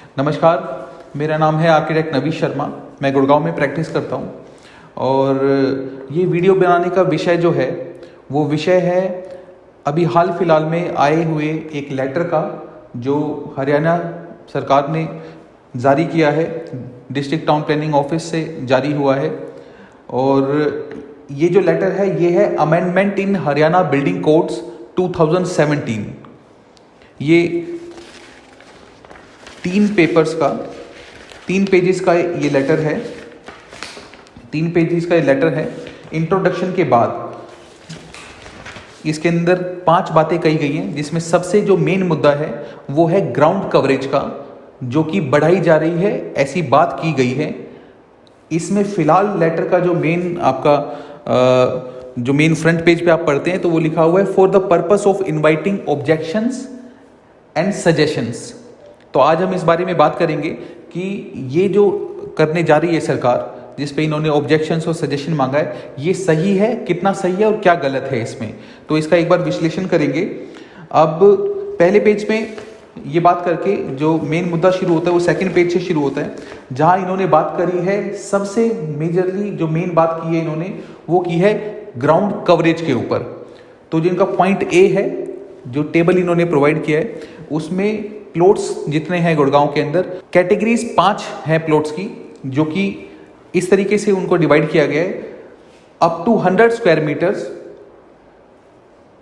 नमस्कार, मेरा नाम है आर्किटेक्ट नवीश शर्मा। मैं गुड़गांव में प्रैक्टिस करता हूँ और ये वीडियो बनाने का विषय जो है वो विषय है अभी हाल फिलहाल में आए हुए एक लेटर का जो हरियाणा सरकार ने जारी किया है, डिस्ट्रिक्ट टाउन प्लानिंग ऑफिस से जारी हुआ है। और ये जो लेटर है ये है amendment in Haryana building codes 2017। ये 3 पेजेस का ये लेटर है। 3 पेजेस का ये लेटर है। इंट्रोडक्शन के बाद इसके अंदर 5 बातें कही गई हैं, जिसमें सबसे जो मेन मुद्दा है वो है ग्राउंड कवरेज का, जो कि बढ़ाई जा रही है, ऐसी बात की गई है। इसमें फिलहाल लेटर का जो मेन आपका जो मेन फ्रंट पेज पे आप पढ़ते हैं तो वो लिखा हुआ है for the purpose of inviting objections and suggestions. तो आज हम इस बारे में बात करेंगे कि ये जो करने जा रही है सरकार, जिस पे इन्होंने ऑब्जेक्शंस और सजेशन मांगा है, ये सही है, कितना सही है और क्या गलत है इसमें, तो इसका एक बार विश्लेषण करेंगे। अब पहले पेज में ये बात करके जो मेन मुद्दा शुरू होता है वो सेकंड पेज से शुरू होता है, जहां इन्होंने बात करी है सबसे मेजरली जो मेन बात की है इन्होंने वो की है ग्राउंड कवरेज के ऊपर। तो जिनका पॉइंट ए है, जो टेबल इन्होंने प्रोवाइड किया है उसमें प्लॉट्स जितने हैं गुड़गांव के अंदर, कैटेगरीज 5 हैं प्लॉट्स की, जो कि इस तरीके से उनको डिवाइड किया गया है। Up to 100 square meters,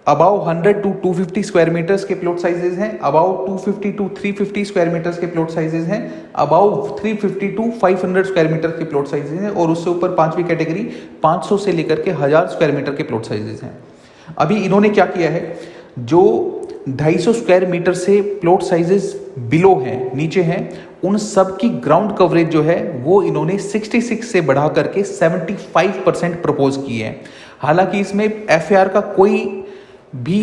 about 100 to 250 square meters के प्लॉट साइजेस हैं, अबाउ 250 टू 350 स्क्वायर मीटर्स के प्लॉट साइजेस हैं, अबाउ 350 टू 500 स्क्वायर मीटर के प्लॉट साइजेस हैं, और उससे ऊपर 5वीं कैटेगरी 500 से लेकर के 1000 स्क्वायर मीटर के प्लॉट साइजेस हैं। अभी इन्होंने क्या किया है, जो 250 स्क्वायर मीटर से प्लॉट साइजेस बिलो हैं, नीचे हैं, उन सब की ग्राउंड कवरेज जो है वो इन्होंने 66 से बढ़ा करके 75% प्रपोज की है। हालांकि इसमें एफआईआर का कोई भी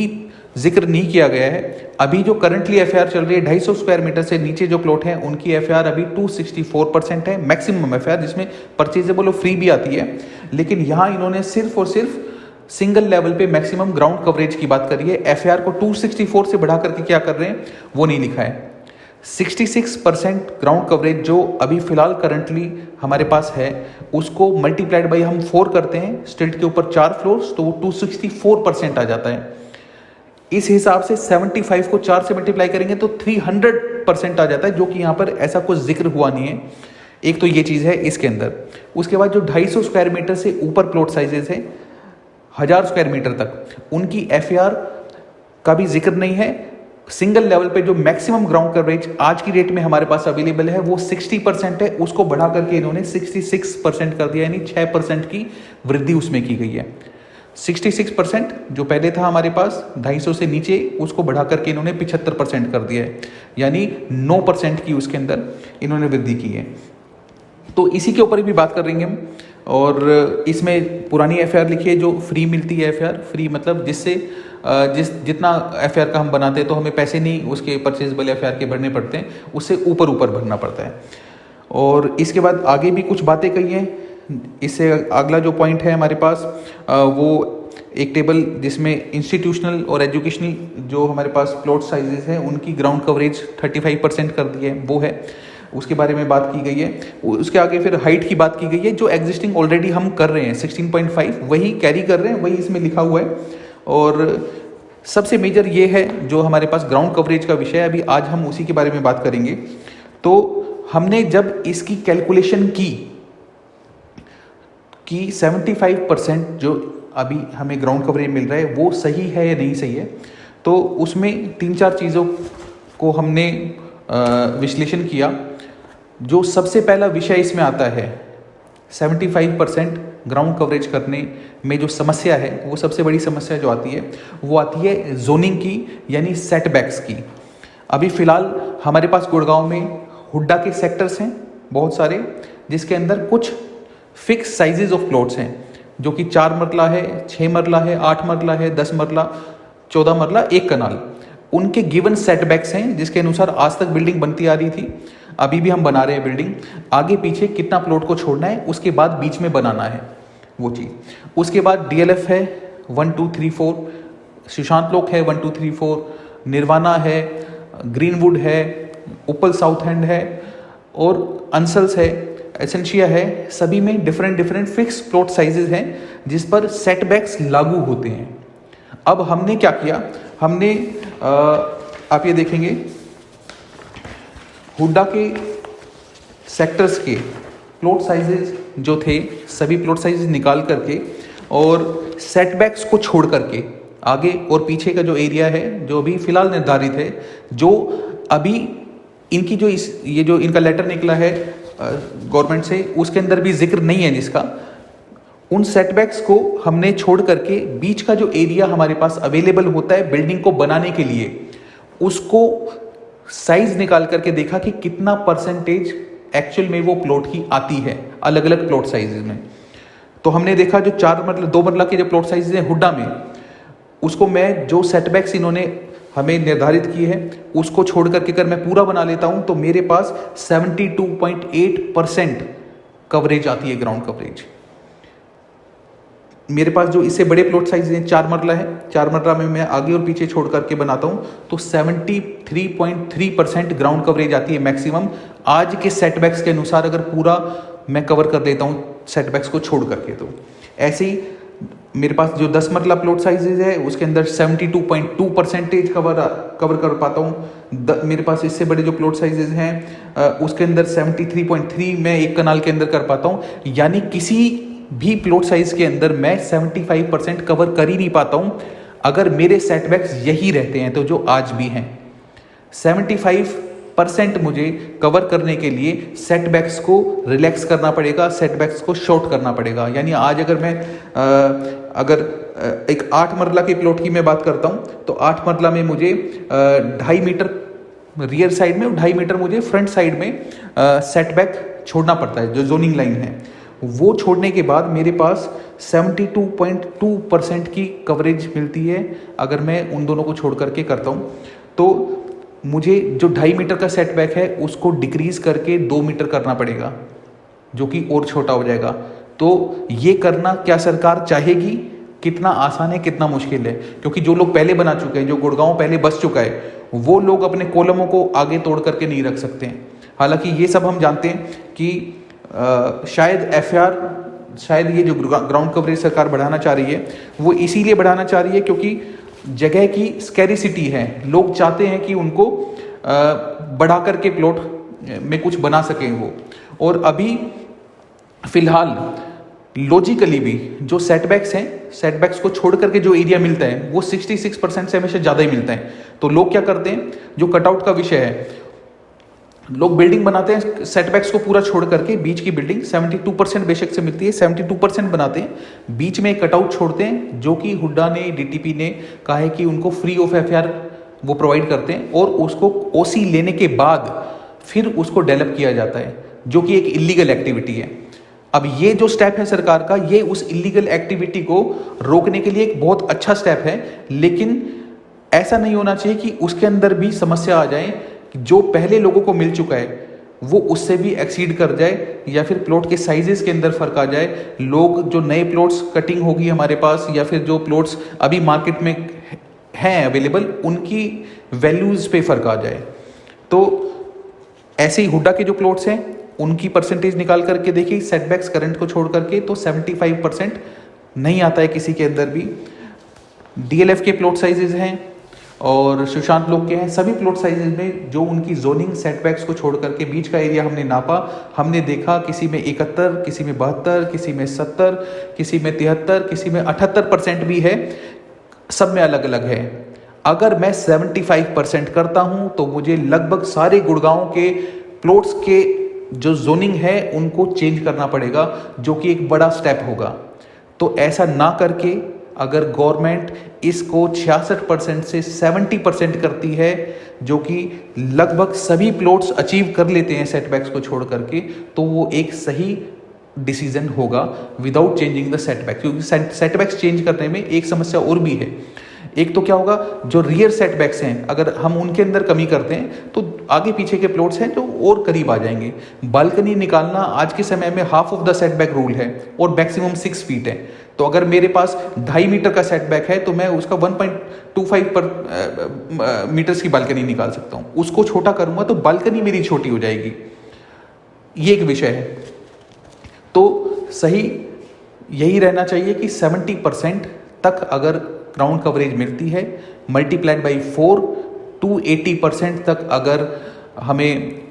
जिक्र नहीं किया गया है। अभी जो करंटली एफआईआर चल रही है 250 स्क्वायर मीटर से नीचे जो प्लॉट हैं उनकी एफआईआर अभी 264% है, मैक्सिमम एफआईआर, जिसमें परचेजेबल और फ्री भी आती है। लेकिन यहाँ इन्होंने सिर्फ और सिर्फ सिंगल लेवल पे मैक्सिमम ग्राउंड कवरेज की बात करी है। एफआईआर को 264 से बढ़ा करके क्या कर रहे हैं वो नहीं लिखा है। 66% ग्राउंड कवरेज जो अभी फिलहाल करंटली हमारे पास है उसको मल्टीप्लाइड बाई हम 4 करते हैं, स्ट्रीट के ऊपर 4 फ्लोर्स, तो वो 264% आ जाता है। इस हिसाब से 75 को 4 से मल्टीप्लाई करेंगे तो 300% आ जाता है, जो कि यहाँ पर ऐसा कुछ जिक्र हुआ नहीं है। एक तो ये चीज़ है इसके अंदर। उसके बाद जो 250 स्क्वायर मीटर से ऊपर प्लॉट साइजेस है 1000 स्क्वायर मीटर तक, उनकी एफआईआर का भी जिक्र नहीं है। सिंगल लेवल पे जो मैक्सिमम ग्राउंड कवरेज आज की डेट में हमारे पास अवेलेबल है वो 60% है, उसको बढ़ा करके इन्होंने 66% कर दिया, यानी 6% की वृद्धि उसमें की गई है। 66% जो पहले था हमारे पास 250 से नीचे, उसको बढ़ा करके इन्होंने 75% कर दिया है, यानी 9% की उसके अंदर इन्होंने वृद्धि की है। तो इसी के ऊपर भी बात कर रहे हैं हम। और इसमें पुरानी एफआईआर लिखी है जो फ्री मिलती है। एफआईआर फ्री मतलब जिससे जितना एफआईआर का हम बनाते हैं तो हमें पैसे नहीं उसके परचेजेबल एफआईआर के भरने पड़ते हैं, उससे ऊपर भरना पड़ता है। और इसके बाद आगे भी कुछ बातें कही हैं। इससे अगला जो पॉइंट है हमारे पास वो एक टेबल जिसमें इंस्टीट्यूशनल और एजुकेशनल जो हमारे पास प्लॉट साइजेस हैं उनकी ग्राउंड कवरेज 35% कर दी है, वो है, उसके बारे में बात की गई है। उसके आगे फिर हाइट की बात की गई है, जो एग्जिस्टिंग ऑलरेडी हम कर रहे हैं 16.5 वही कैरी कर रहे हैं, वही इसमें लिखा हुआ है। और सबसे मेजर ये है जो हमारे पास ग्राउंड कवरेज का विषय है, अभी आज हम उसी के बारे में बात करेंगे। तो हमने जब इसकी कैलकुलेशन की 75% जो अभी हमें ग्राउंड कवरेज मिल रहा है वो सही है या नहीं सही है, तो उसमें 3-4 चीज़ों को हमने विश्लेषण किया। जो सबसे पहला विषय इसमें आता है 75% ग्राउंड कवरेज करने में जो समस्या है, वो सबसे बड़ी समस्या जो आती है वो आती है जोनिंग की, यानी सेटबैक्स की। अभी फ़िलहाल हमारे पास गुड़गांव में हुड्डा के सेक्टर्स हैं बहुत सारे, जिसके अंदर कुछ फिक्स साइजेज ऑफ प्लॉट्स हैं, जो कि 4 मरला है, 6 मरला है, 8 मरला है, 10 मरला, 14 मरला, 1 कनाल। उनके गिवन सेटबैक्स हैं जिसके अनुसार आज तक बिल्डिंग बनती आ रही थी, अभी भी हम बना रहे हैं बिल्डिंग। आगे पीछे कितना प्लॉट को छोड़ना है, उसके बाद बीच में बनाना है वो चीज़। उसके बाद डीएलएफ है 1 2 3 4, सुशांत लोक है 1 2 3 4, निर्वाणा है, ग्रीनवुड है, ओपल साउथ एंड है और अंसल्स है, एसेंशिया है, सभी में different different fix plot sizes हैं जिस पर सेटबैक्स लागू होते हैं। अब हमने क्या किया, हमने आप ये देखेंगे हुड्डा के सेक्टर्स के प्लॉट साइजेस जो थे सभी प्लॉट साइजेस निकाल करके और सेटबैक्स को छोड़ करके आगे और पीछे का जो एरिया है जो अभी फिलहाल निर्धारित है, जो अभी इनकी जो ये जो इनका लेटर निकला है गवर्नमेंट से उसके अंदर भी जिक्र नहीं है जिसका, उन सेटबैक्स को हमने छोड़ करके बीच का जो एरिया हमारे पास अवेलेबल होता है बिल्डिंग को बनाने के लिए, उसको साइज निकाल करके देखा कि कितना परसेंटेज एक्चुअल में वो प्लॉट की आती है अलग अलग प्लॉट साइजेज में। तो हमने देखा जो 2 मरला के जो प्लॉट साइजेज हैं हुड्डा में, उसको मैं जो सेटबैक्स इन्होंने हमें निर्धारित किए हैं उसको छोड़ करके अगर मैं पूरा बना लेता हूं तो मेरे पास 72.8% कवरेज आती है, ग्राउंड कवरेज। मेरे पास जो इससे बड़े प्लॉट साइज हैं 4 मरला है, 4 मरला में मैं आगे और पीछे छोड़ करके बनाता हूं तो 73.3% ग्राउंड कवरेज आती है मैक्सिमम आज के सेटबैक्स के अनुसार, अगर पूरा मैं कवर कर देता हूं सेटबैक्स को छोड़ करके। तो ऐसे ही मेरे पास जो 10 मरला प्लॉट साइजेज है उसके अंदर 72.2% कवर कर पाता हूँ। मेरे पास इससे बड़े जो प्लॉट साइजेज हैं उसके अंदर 73.3 मैं एक कनाल के अंदर कर पाता हूँ। यानी किसी भी प्लॉट साइज के अंदर मैं 75% कवर कर ही नहीं पाता हूँ अगर मेरे सेटबैक्स यही रहते हैं। तो जो आज भी हैं 75% मुझे कवर करने के लिए सेटबैक्स को रिलैक्स करना पड़ेगा, सेटबैक्स को शॉर्ट करना पड़ेगा। यानी आज अगर मैं एक 8 मरला के प्लॉट की मैं बात करता हूँ तो 8 मरला में मुझे 2.5 मीटर रियर साइड में और 2.5 मीटर मुझे फ्रंट साइड में सेटबैक छोड़ना पड़ता है। जो जोनिंग लाइन है वो छोड़ने के बाद मेरे पास 72.2% की कवरेज मिलती है अगर मैं उन दोनों को छोड़ करके करता हूँ। तो मुझे जो 2.5 मीटर का सेटबैक है उसको डिक्रीज करके 2 मीटर करना पड़ेगा जो कि और छोटा हो जाएगा। तो ये करना क्या सरकार चाहेगी? कितना आसान है, कितना मुश्किल है? क्योंकि जो लोग पहले बना चुके हैं, जो गुड़गांव पहले बस चुका है, वो लोग अपने कॉलमों को आगे तोड़ करके नहीं रख सकते हैं। हालांकि ये सब हम जानते हैं कि शायद ये जो ग्राउंड कवरेज सरकार बढ़ाना चाह रही है वो इसीलिए बढ़ाना चाह रही है क्योंकि जगह की स्कैरिसिटी है। लोग चाहते हैं कि उनको बढ़ा करके प्लॉट में कुछ बना सकें वो। और अभी फिलहाल लॉजिकली भी जो सेटबैक्स हैं, सेटबैक्स को छोड़ करके जो एरिया मिलता है वो 66% से हमेशा ज़्यादा ही मिलता है। तो लोग क्या करते हैं, जो कटआउट का विषय है, लोग बिल्डिंग बनाते हैं सेटबैक्स को पूरा छोड़ करके, बीच की बिल्डिंग 72% बेशक से मिलती है, 72% बनाते हैं, बीच में एक कटआउट छोड़ते हैं जो कि हुड्डा ने, डीटीपी ने कहा है कि उनको फ्री ऑफ एफआईआर वो प्रोवाइड करते हैं और उसको ओसी लेने के बाद फिर उसको डेवलप किया जाता है जो कि एक इलीगल एक्टिविटी है। अब ये जो स्टेप है सरकार का, ये उस इलीगल एक्टिविटी को रोकने के लिए एक बहुत अच्छा स्टेप है, लेकिन ऐसा नहीं होना चाहिए कि उसके अंदर भी समस्या आ जाए कि जो पहले लोगों को मिल चुका है वो उससे भी एक्सीड कर जाए या फिर प्लॉट के साइजेस के अंदर फर्क आ जाए। लोग जो नए प्लॉट्स कटिंग होगी हमारे पास या फिर जो प्लॉट्स अभी मार्केट में हैं अवेलेबल, उनकी वैल्यूज पे फर्क आ जाए। तो ऐसे ही हुड्डा के जो प्लॉट्स हैं उनकी परसेंटेज निकाल करके देखिए, सेटबैक्स करंट को छोड़ करके तो 75% नहीं आता है किसी के अंदर भी। डीएलएफ के प्लॉट साइजेज हैं और सुशांत लोग के हैं, सभी प्लॉट साइजेज में जो उनकी जोनिंग सेटबैक्स को छोड़ करके बीच का एरिया हमने नापा, हमने देखा किसी में 71, किसी में 72, किसी में 70, किसी में 73, किसी में 78% भी है, सब में अलग अलग है। अगर मैं 75% करता हूं तो मुझे लगभग सारे गुड़गांव के प्लॉट्स के जो जोनिंग है उनको चेंज करना पड़ेगा, जो कि एक बड़ा स्टेप होगा। तो ऐसा ना करके अगर गवर्नमेंट इसको 66% से 70% करती है, जो कि लगभग सभी प्लॉट्स अचीव कर लेते हैं सेटबैक्स को छोड़ करके, तो वो एक सही डिसीजन होगा विदाउट चेंजिंग द सेटबैक्स। क्योंकि सेटबैक्स चेंज करने में एक समस्या और भी है। एक तो क्या होगा, जो रियर सेटबैक्स हैं अगर हम उनके अंदर कमी करते हैं तो आगे पीछे के प्लॉट्स हैं जो और करीब आ जाएंगे। बालकनी निकालना आज के समय में half of the setback rule है और मैक्सिमम 6 फीट है। तो अगर मेरे पास 2.5 मीटर का सेटबैक है तो मैं उसका 1.25 पर मीटर्स की बालकनी निकाल सकता हूँ। उसको छोटा करूँगा तो बालकनी मेरी छोटी हो जाएगी। ये एक विषय है। तो सही यही रहना चाहिए कि 70% तक अगर ग्राउंड कवरेज मिलती है, मल्टीप्लाइड बाई 4 टू 80% तक अगर हमें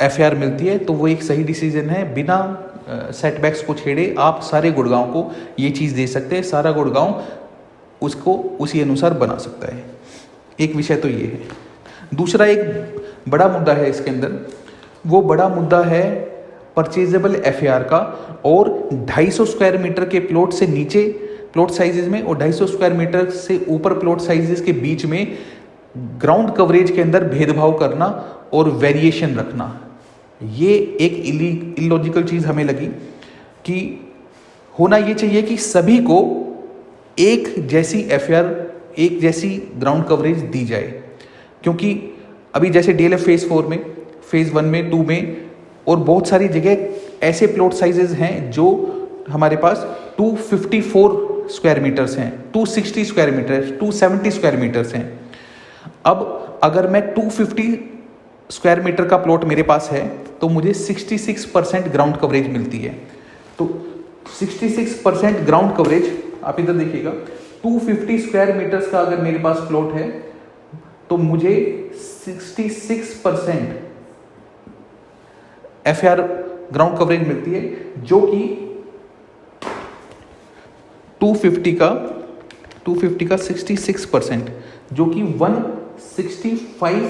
FAR मिलती है तो वो एक सही डिसीजन है। बिना सेटबैक्स को छेड़े आप सारे गुड़गांव को ये चीज़ दे सकते हैं, सारा गुड़गांव उसको उसी अनुसार बना सकता है। एक विषय तो ये है। दूसरा एक बड़ा मुद्दा है इसके अंदर, वो बड़ा मुद्दा है परचेजेबल FAR का, और 250 स्क्वायर मीटर के प्लॉट से नीचे प्लॉट साइजेज में और 250 स्क्वायर मीटर से ऊपर प्लॉट साइजेस के बीच में ग्राउंड कवरेज के अंदर भेदभाव करना और वेरिएशन रखना। ये एक इलॉजिकल चीज़ हमें लगी कि होना ये चाहिए कि सभी को एक जैसी FAR, एक जैसी ग्राउंड कवरेज दी जाए। क्योंकि अभी जैसे DLF फेज़ 4 में, फेज़ 1 में, 2 में और बहुत सारी जगह ऐसे प्लॉट साइजेस हैं जो हमारे पास 254 स्क्वायर मीटर्स हैं, 260 स्क्वायर मीटर्स, 270 स्क्वायर मीटर्स हैं। अब अगर मैं 250 स्क्वायर मीटर का प्लॉट मेरे पास है तो मुझे 66% ग्राउंड कवरेज मिलती है। तो 66% ग्राउंड कवरेज, आप इधर देखिएगा, 250 स्क्वायर मीटर्स का अगर मेरे पास प्लॉट है तो मुझे 66% FAR ग्राउंड कवरेज मिलती है, जो कि 250 का 66%, जो कि 165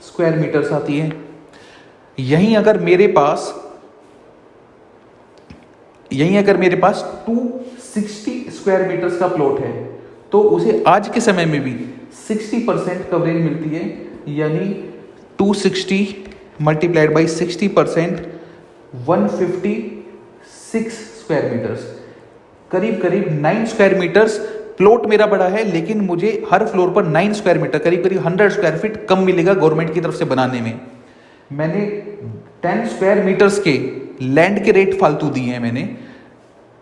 स्क्वायर मीटर्स आती है। यहीं अगर मेरे पास 260 स्क्वायर मीटर्स का प्लॉट है तो उसे आज के समय में भी 60% कवरेज मिलती है, यानी 260 मल्टीप्लाइड बाई 60%, 156 स्क्वायर मीटर्स, करीब करीब 9 स्क्वायर मीटर्स। प्लॉट मेरा बड़ा है लेकिन मुझे हर फ्लोर पर 9 स्क्वायर मीटर, करीब करीब 100 स्क्वायर फीट कम मिलेगा गवर्नमेंट की तरफ से बनाने में। मैंने 10 स्क्वायर मीटर्स के लैंड के रेट फालतू दिए हैं मैंने,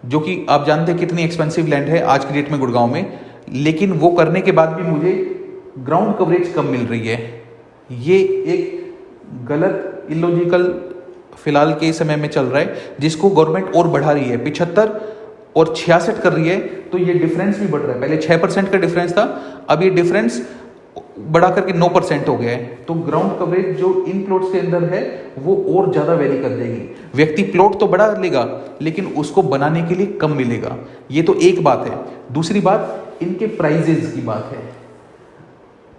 जो कि आप जानते हैं कितनी एक्सपेंसिव लैंड है आज की डेट में गुड़गांव में, लेकिन वो करने के बाद भी मुझे ग्राउंड कवरेज कम मिल रही है। ये एक गलत इलॉजिकल फिलहाल के समय में चल रहा है, जिसको गवर्नमेंट और बढ़ा रही है, 75 और 66 कर रही है। तो ये डिफरेंस भी बढ़ रहा है। पहले 6% का डिफरेंस था, अब ये डिफरेंस बढ़ा करके 9% हो गया है। तो ग्राउंड कवरेज जो इन प्लॉट्स के अंदर है वो और ज़्यादा वेरी कर देगी। व्यक्ति प्लॉट तो बढ़ा लेगा लेकिन उसको बनाने के लिए कम मिलेगा। ये तो एक बात है। दूसरी बात इनके प्राइजेज की बात है।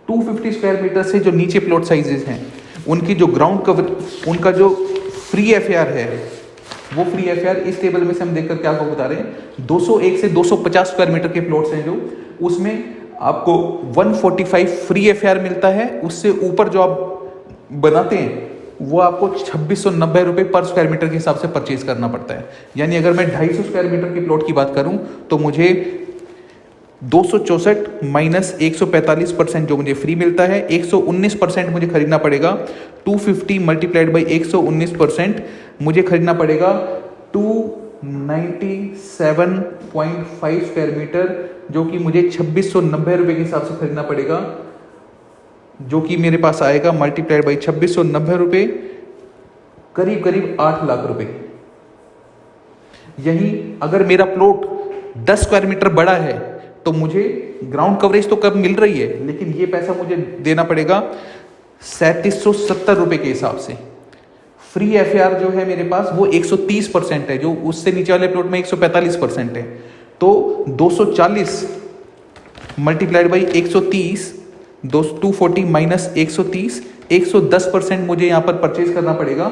250 स्क्वायर मीटर से जो नीचे प्लॉट साइजेस हैं उनकी जो ग्राउंड कवर, उनका जो फ्री FAR है, वो फ्री FAR इस टेबल में से हम देखकर क्या आपको बता रहे हैं, 201 से 250 स्क्वायर मीटर के प्लॉट्स हैं जो, उसमें आपको 145 फ्री FAR मिलता है। उससे ऊपर जो आप बनाते हैं वो आपको 2690 रुपये पर स्क्वायर मीटर के हिसाब से परचेज करना पड़ता है। यानी अगर मैं 250 स्क्वायर मीटर के प्लॉट की बात करूं तो मुझे 264 माइनस 145% जो मुझे फ्री मिलता है, 119% मुझे खरीदना पड़ेगा। 250 मल्टीप्लाइड बाई 119% मुझे खरीदना पड़ेगा 297.5 स्क्वायर मीटर, जो कि मुझे 2690 रुपये के हिसाब से खरीदना पड़ेगा, जो कि मेरे पास आएगा मल्टीप्लाइड बाई 2690 रुपये, करीब करीब 8 लाख रुपए। यही अगर मेरा प्लॉट 10 स्क्वायर मीटर बड़ा है तो मुझे ग्राउंड कवरेज तो कम मिल रही है, लेकिन ये पैसा मुझे देना पड़ेगा 3770 रुपये के हिसाब से। फ्री FAR जो है मेरे पास वो 130% है, जो उससे नीचे वाले प्लॉट में 145% है। तो 240 मल्टीप्लाइड बाई 130, 240 माइनस 130, 110% मुझे यहाँ पर परचेज करना पड़ेगा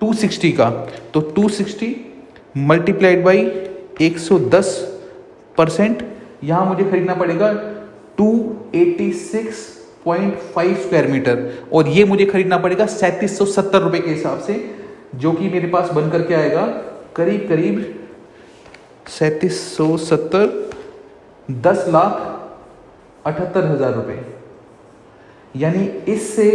260 का। तो 260 मल्टीप्लाइड बाई 110%, यहाँ मुझे खरीदना पड़ेगा 286.5 स्क्वायर मीटर, और ये मुझे खरीदना पड़ेगा 3770 रुपये के हिसाब से, जो कि मेरे पास बन करके आएगा करीब करीब 3770, 10,78,000 रुपये। यानी इससे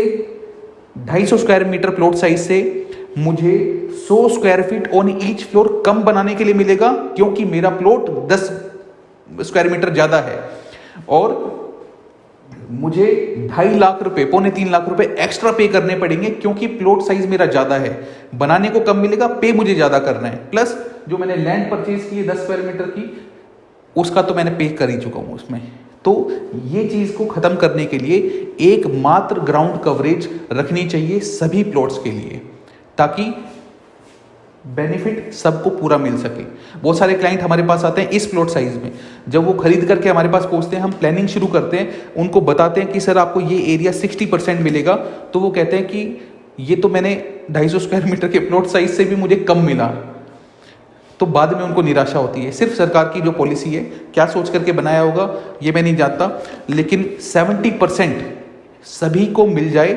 250 स्क्वायर मीटर प्लॉट साइज से मुझे 100 square feet on each floor कम बनाने के लिए मिलेगा, क्योंकि मेरा प्लॉट 10 स्क्वायर मीटर ज़्यादा है, और मुझे 2.5 लाख रुपए, 2.25 लाख रुपए एक्स्ट्रा पे करने पड़ेंगे, क्योंकि प्लॉट साइज मेरा ज़्यादा है। बनाने को कम मिलेगा, पे मुझे ज़्यादा करना है। प्लस जो मैंने लैंड परचेज की है 10 स्क्वायर मीटर की, उसका तो मैंने पे कर ही चुका हूँ उसमें। तो ये चीज़ को ख़त्म करने के लिए एक मात्र ग्राउंड कवरेज रखनी चाहिए सभी प्लॉट्स के लिए, ताकि बेनिफिट सबको पूरा मिल सके। बहुत सारे क्लाइंट हमारे पास आते हैं इस प्लॉट साइज में, जब वो खरीद करके हमारे पास पहुंचते हैं, हम प्लानिंग शुरू करते हैं, उनको बताते हैं कि सर आपको ये एरिया 60% मिलेगा, तो वो कहते हैं कि ये तो मैंने 250 स्क्वायर मीटर के प्लॉट साइज से भी मुझे कम मिला। तो बाद में उनको निराशा होती है। सिर्फ सरकार की जो पॉलिसी है, क्या सोच करके बनाया होगा ये मैं नहीं जानता, लेकिन 70% सभी को मिल जाए,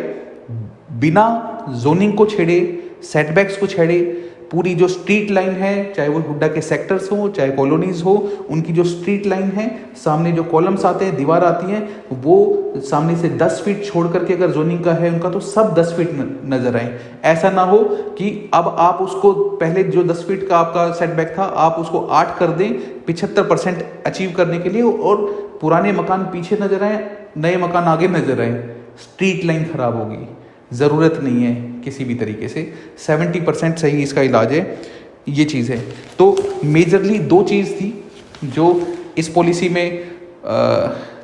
बिना जोनिंग को छेड़े, सेटबैक्स को छेड़े। पूरी जो स्ट्रीट लाइन है, चाहे वो हुड्डा के सेक्टर्स हो, चाहे कॉलोनीज हो, उनकी जो स्ट्रीट लाइन है, सामने जो कॉलम्स आते हैं, दीवार आती हैं, वो सामने से 10 फीट छोड़ करके अगर जोनिंग का है उनका, तो सब 10 फीट नजर आए। ऐसा ना हो कि अब आप उसको, पहले जो 10 फीट का आपका सेटबैक था, आप उसको 8 कर दें 75% अचीव करने के लिए, और पुराने मकान पीछे नजर आए, नए मकान आगे नजर आए। स्ट्रीट लाइन खराब होगी, ज़रूरत नहीं है किसी भी तरीके से। 70% सही इसका इलाज है, ये चीज़ है। तो मेजरली 2 चीज़ थी जो इस पॉलिसी में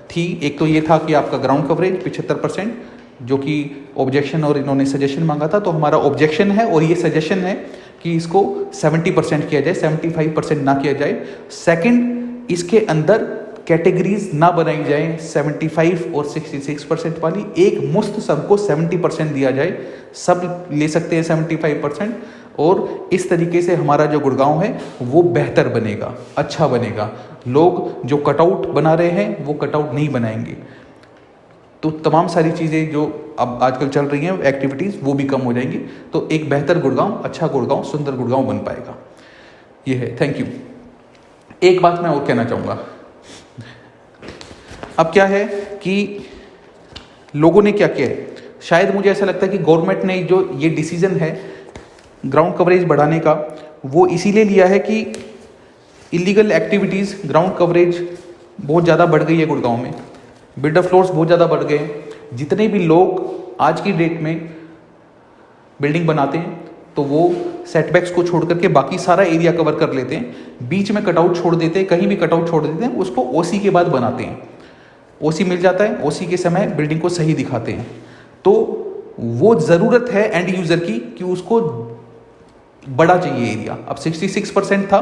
थी। एक तो ये था कि आपका ग्राउंड कवरेज 75%, जो कि ऑब्जेक्शन और इन्होंने सजेशन मांगा था, तो हमारा ऑब्जेक्शन है और ये सजेशन है कि इसको 70% किया जाए, 75% ना किया जाए। सेकंड, इसके अंदर कैटेगरीज ना बनाई जाए 75 और 66% वाली, एक मुश्त सबको 70% दिया जाए, सब ले सकते हैं 75%, और इस तरीके से हमारा जो गुड़गांव है वो बेहतर बनेगा, अच्छा बनेगा। लोग जो कटआउट बना रहे हैं वो कटआउट नहीं बनाएंगे, तो तमाम सारी चीज़ें जो अब आजकल चल रही हैं एक्टिविटीज़, वो भी कम हो जाएंगी। तो एक बेहतर गुड़गांव, अच्छा गुड़गांव, सुंदर गुड़गांव बन पाएगा। ये है। Thank you. एक बात मैं और कहना चाहूँगा। अब क्या है कि लोगों ने क्या किया है, शायद मुझे ऐसा लगता है कि गवर्नमेंट ने जो ये डिसीजन है ग्राउंड कवरेज बढ़ाने का, वो इसीलिए लिया है कि इलीगल एक्टिविटीज़, ग्राउंड कवरेज बहुत ज़्यादा बढ़ गई है गुड़गांव में, बिल्डर फ्लोर्स बहुत ज़्यादा बढ़ गए हैं। जितने भी लोग आज की डेट में बिल्डिंग बनाते हैं, तो वो सेटबैक्स को छोड़ करके बाकी सारा एरिया कवर कर लेते हैं, बीच में कटआउट छोड़ देते हैं, कहीं भी कटआउट छोड़ देते हैं, उसको ओसी के बाद बनाते हैं। ओसी मिल जाता है, ओसी के समय बिल्डिंग को सही दिखाते हैं। तो वो ज़रूरत है एंड यूज़र की कि उसको बड़ा चाहिए एरिया। अब 66% था,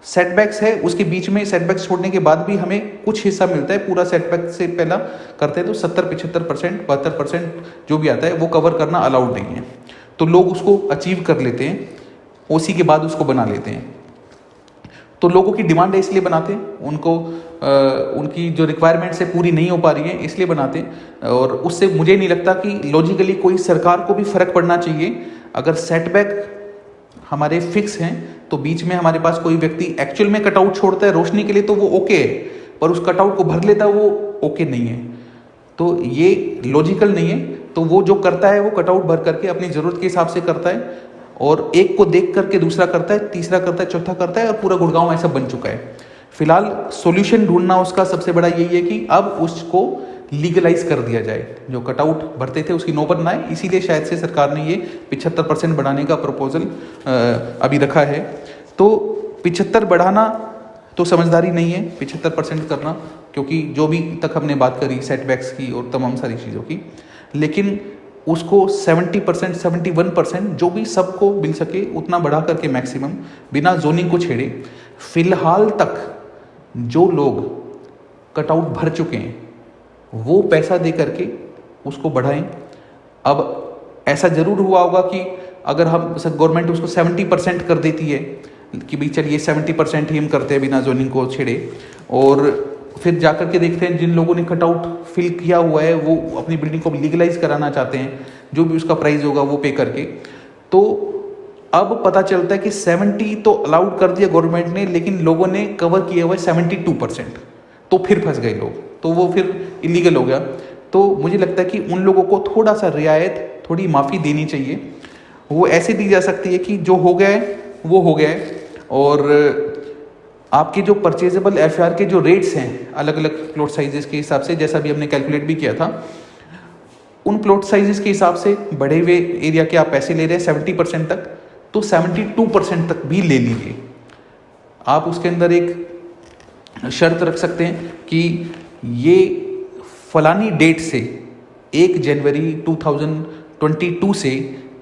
सेटबैक्स है, उसके बीच में सेटबैक्स छोड़ने के बाद भी हमें कुछ हिस्सा मिलता है, पूरा सेटबैक से पहला करते हैं तो 70-75%, 72% जो भी आता है वो कवर करना अलाउड नहीं है। तो लोग उसको अचीव कर लेते हैं, ओसी के बाद उसको बना लेते हैं। तो लोगों की डिमांड है इसलिए बनाते हैं, उनको उनकी जो रिक्वायरमेंट्स है पूरी नहीं हो पा रही है इसलिए बनाते हैं। और उससे मुझे नहीं लगता कि लॉजिकली कोई सरकार को भी फ़र्क पड़ना चाहिए। अगर सेटबैक हमारे फिक्स हैं तो बीच में हमारे पास कोई व्यक्ति एक्चुअल में कटआउट छोड़ता है रोशनी के लिए तो वो ओके है, पर उस कटआउट को भर लेता है वो ओके नहीं है। तो ये लॉजिकल नहीं है। तो वो जो करता है वो कटआउट भर करके अपनी ज़रूरत के हिसाब से करता है, और एक को देख करके दूसरा करता है, तीसरा करता है, चौथा करता है, और पूरा गुड़गांव ऐसा बन चुका है। फिलहाल सॉल्यूशन ढूंढना उसका सबसे बड़ा यही है कि अब उसको लीगलाइज कर दिया जाए। जो कटआउट भरते थे उसकी नौबत ना आए, इसीलिए शायद से सरकार ने ये 75% बढ़ाने का प्रपोजल अभी रखा है। तो 75 बढ़ाना तो समझदारी नहीं है 75% करना, क्योंकि जो भी तक हमने बात करी सेटबैक्स की और तमाम सारी चीज़ों की, लेकिन उसको 70%, 71% जो भी सबको मिल सके उतना बढ़ा करके मैक्सिमम, बिना जोनिंग को छेड़े। फिलहाल तक जो लोग कटआउट भर चुके हैं वो पैसा दे करके उसको बढ़ाएं। अब ऐसा ज़रूर हुआ होगा कि अगर हम गवर्नमेंट उसको 70% कर देती है कि भाई चलिए 70% ही हम करते हैं बिना जोनिंग को छेड़े, और फिर जाकर के देखते हैं जिन लोगों ने कटआउट फिल किया हुआ है वो अपनी बिल्डिंग को लीगलाइज कराना चाहते हैं, जो भी उसका प्राइस होगा वो पे करके, तो अब पता चलता है कि 70 तो अलाउड कर दिया गवर्नमेंट ने, लेकिन लोगों ने कवर किया हुआ है 72%। तो फिर फंस गए लोग, तो वो फिर इलीगल हो गया। तो मुझे लगता है कि उन लोगों को थोड़ा सा रियायत, थोड़ी माफ़ी देनी चाहिए। वो ऐसे दी जा सकती है कि जो हो गया है वो हो गया है, और आपके जो परचेजेबल एफआर के जो रेट्स हैं अलग अलग प्लॉट साइजेस के हिसाब से, जैसा भी हमने कैलकुलेट भी किया था, उन प्लॉट साइजेस के हिसाब से बढ़े हुए एरिया के आप पैसे ले रहे हैं 70% तक, तो 72% तक भी ले लीजिए। आप उसके अंदर एक शर्त रख सकते हैं कि ये फलानी डेट से 1 जनवरी 2022 से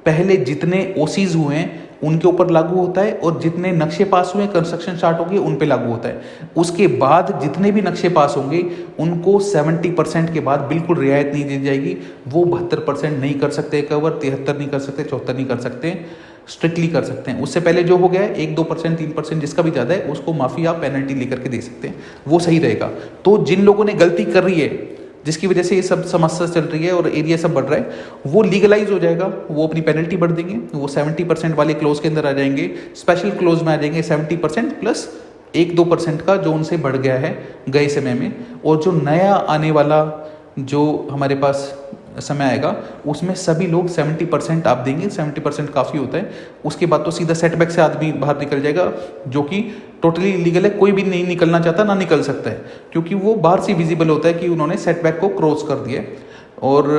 पहले जितने ओसीज हुए हैं उनके ऊपर लागू होता है, और जितने नक्शे पास हुए कंस्ट्रक्शन स्टार्ट होगी उन पे लागू होता है। उसके बाद जितने भी नक्शे पास होंगे उनको 70% के बाद बिल्कुल रियायत नहीं दी जाएगी। वो 72% नहीं कर सकते कवर, 73 नहीं कर सकते, 74 नहीं कर सकते, स्ट्रिक्टली कर सकते हैं। उससे पहले जो हो गया है 1-2%, 3% जिसका भी ज़्यादा है उसको माफ़ी आप पेनल्टी लेकर के दे सकते हैं, वो सही रहेगा। तो जिन लोगों ने गलती कर रही है जिसकी वजह से ये सब समस्या चल रही है और एरिया सब बढ़ रहा है, वो लीगलाइज हो जाएगा, वो अपनी पेनल्टी बढ़ देंगे, वो 70% वाले क्लोज के अंदर आ जाएंगे, स्पेशल क्लोज में आ जाएंगे 70% प्लस 1-2% का जो उनसे बढ़ गया है गए समय में। और जो नया आने वाला जो हमारे पास समय आएगा उसमें सभी लोग 70% आप देंगे, 70% काफ़ी होता है। उसके बाद तो सीधा सेटबैक से आदमी बाहर निकल जाएगा, जो कि टोटली इलीगल है, कोई भी नहीं निकलना चाहता, ना निकल सकता है, क्योंकि वो बाहर से विजिबल होता है कि उन्होंने सेटबैक को क्रॉस कर दिया। और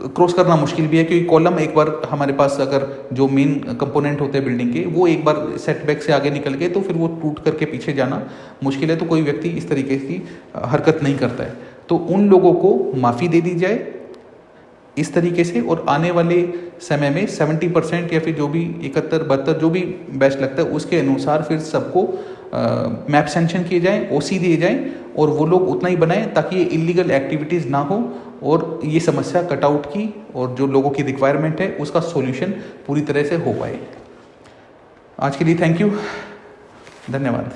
क्रॉस करना मुश्किल भी है, क्योंकि कॉलम एक बार हमारे पास अगर जो मेन कंपोनेंट होते हैं बिल्डिंग के वो एक बार सेटबैक से आगे निकल गए तो फिर वो टूट करके पीछे जाना मुश्किल है। तो कोई व्यक्ति इस तरीके की हरकत नहीं करता है, तो उन लोगों को माफ़ी दे दी जाए इस तरीके से। और आने वाले समय में 70% या फिर जो भी 71-72 जो भी बेस्ट लगता है उसके अनुसार फिर सबको मैप सेंक्शन किए जाएँ, ओसी दिए जाएँ, और वो लोग उतना ही बनाएं ताकि ये इलीगल एक्टिविटीज़ ना हो और ये समस्या कट आउट की और जो लोगों की रिक्वायरमेंट है उसका सॉल्यूशन पूरी तरह से हो पाए। आज के लिए थैंक यू, धन्यवाद।